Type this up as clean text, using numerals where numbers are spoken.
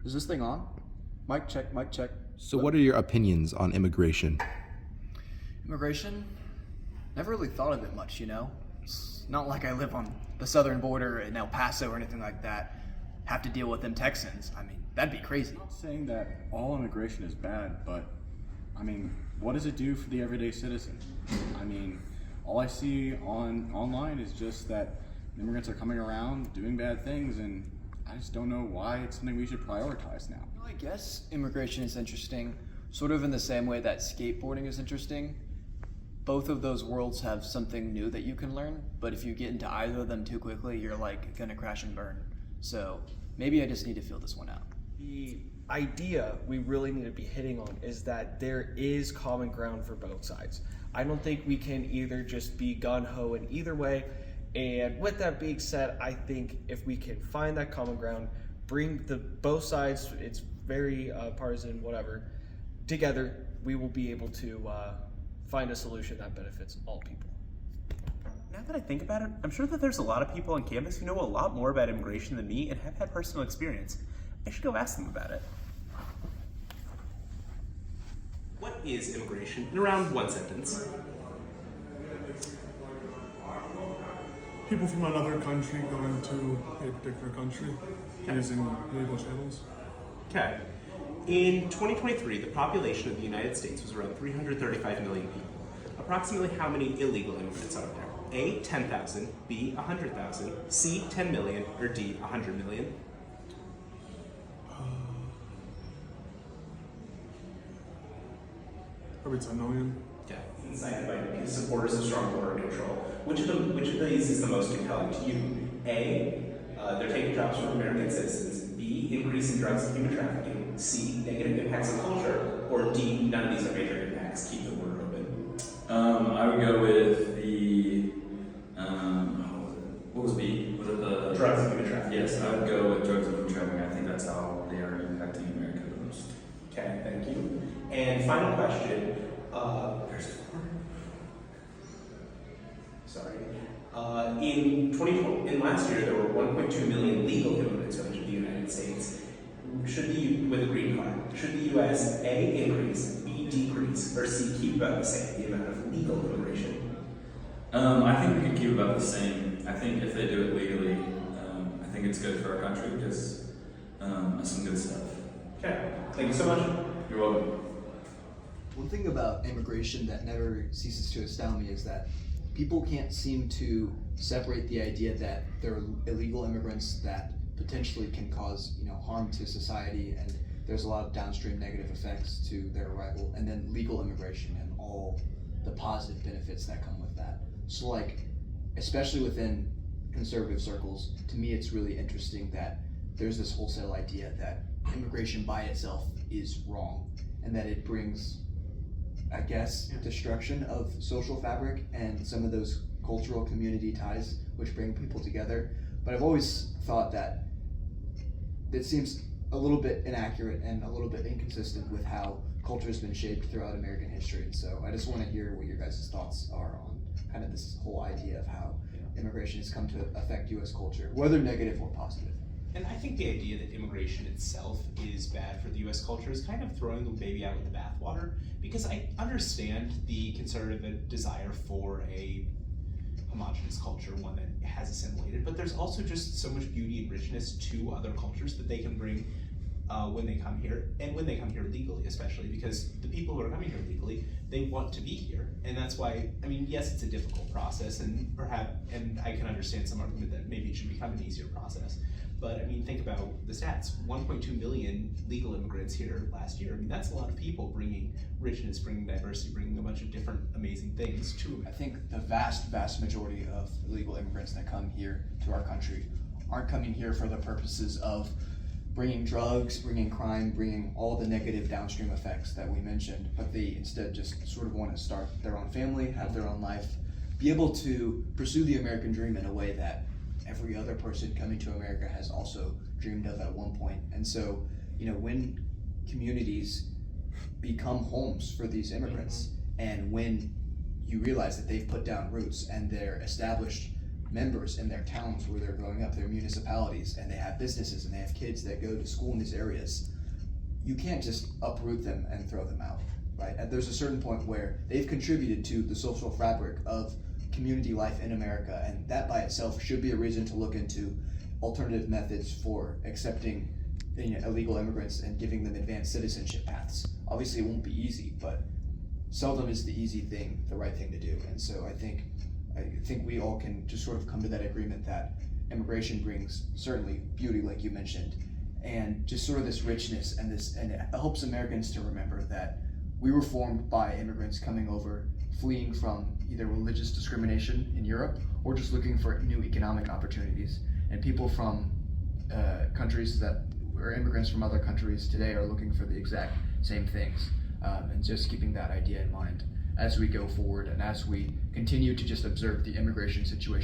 Is this thing on? Mic check, mic check. So what are your opinions on immigration? Immigration? Never really thought of it much, you know? It's not like I live on the southern border in El Paso or anything like that. Have to deal with them Texans. I mean, that'd be crazy. I'm not saying that all immigration is bad, but I mean, what does it do for the everyday citizen? I mean, all I see online is just that immigrants are coming around doing bad things, and I just don't know why it's something we should prioritize now. Well, I guess immigration is interesting, sort of in the same way that skateboarding is interesting. Both of those worlds have something new that you can learn, but if you get into either of them too quickly, you're like gonna crash and burn. So maybe I just need to feel this one out. The idea we really need to be hitting on is that there is common ground for both sides. I don't think we can either just be gun-ho in either way. And with that being said, I think if we can find that common ground, bring both sides, it's very partisan, whatever, together, we will be able to find a solution that benefits all people. Now that I think about it, I'm sure that there's a lot of people on campus who know a lot more about immigration than me and have had personal experience. I should go ask them about it. What is immigration in around one sentence? People from another country going to a particular country using legal channels. Okay. In 2023, the population of the United States was around 335 million people. Approximately how many illegal immigrants are there? A, 10,000, B, 100,000, C, 10 million, or D, 100 million? Probably 10 million. Okay. Cited by supporters of strong border control. Which of these is the most compelling to you? A, they're taking jobs from American citizens. B, increase in drugs and human trafficking. C, negative impacts on culture. Or D, none of these are major impacts. Keep the border open. I would go with the, what was B? Was it the? Drugs and human trafficking. Yes, I would go with drugs and human trafficking. I think that's how they are impacting America the most. Okay, thank you. And final question. Sorry. In last year, there were 1.2 million legal immigrants coming to the United States. With a green card, should the U.S. A, increase, B, decrease, or C, keep about the same, the amount of legal immigration? I think we could keep about the same. I think if they do it legally, I think it's good for our country because that's some good stuff. Okay, thank you so much. You're welcome. One thing about immigration that never ceases to astound me is that people can't seem to separate the idea that there are illegal immigrants that potentially can cause, harm to society, and there's a lot of downstream negative effects to their arrival, and then legal immigration and all the positive benefits that come with that. So like, especially within conservative circles, to me it's really interesting that there's this wholesale idea that immigration by itself is wrong, and that it brings, I guess, destruction of social fabric and some of those cultural community ties which bring people together. But I've always thought that it seems a little bit inaccurate and a little bit inconsistent with how culture has been shaped throughout American history. And so I just want to hear what your guys' thoughts are on kind of this whole idea of how immigration has come to affect US culture, whether negative or positive. And I think the idea that immigration itself is bad for the US culture is kind of throwing the baby out with the bathwater, because I understand the conservative desire for a homogenous culture, one that has assimilated, but there's also just so much beauty and richness to other cultures that they can bring when they come here, and when they come here legally, especially because the people who are coming here legally, they want to be here. And that's why, yes, it's a difficult process, and I can understand some argument that maybe it should become an easier process. But think about the stats, 1.2 million legal immigrants here last year. That's a lot of people bringing richness, bringing diversity, bringing a bunch of different amazing things to I think the vast majority of illegal immigrants that come here to our country aren't coming here for the purposes of bringing drugs, bringing crime, bringing all the negative downstream effects that we mentioned, but they instead just sort of want to start their own family, have their own life, be able to pursue the American dream in a way that every other person coming to America has also dreamed of at one point. And so, when communities become homes for these immigrants, and when you realize that they've put down roots and they're established members in their towns where they're growing up, their municipalities, and they have businesses and they have kids that go to school in these areas, you can't just uproot them and throw them out, right? And there's a certain point where they've contributed to the social fabric of community life in America, and that by itself should be a reason to look into alternative methods for accepting illegal immigrants and giving them advanced citizenship paths. Obviously it won't be easy, but seldom is the easy thing the right thing to do. And so I think we all can just sort of come to that agreement that immigration brings certainly beauty, like you mentioned, and just sort of this richness and it helps Americans to remember that we were formed by immigrants coming over, fleeing from either religious discrimination in Europe or just looking for new economic opportunities. And people from countries or immigrants from other countries today are looking for the exact same things. And just keeping that idea in mind as we go forward and as we continue to just observe the immigration situation.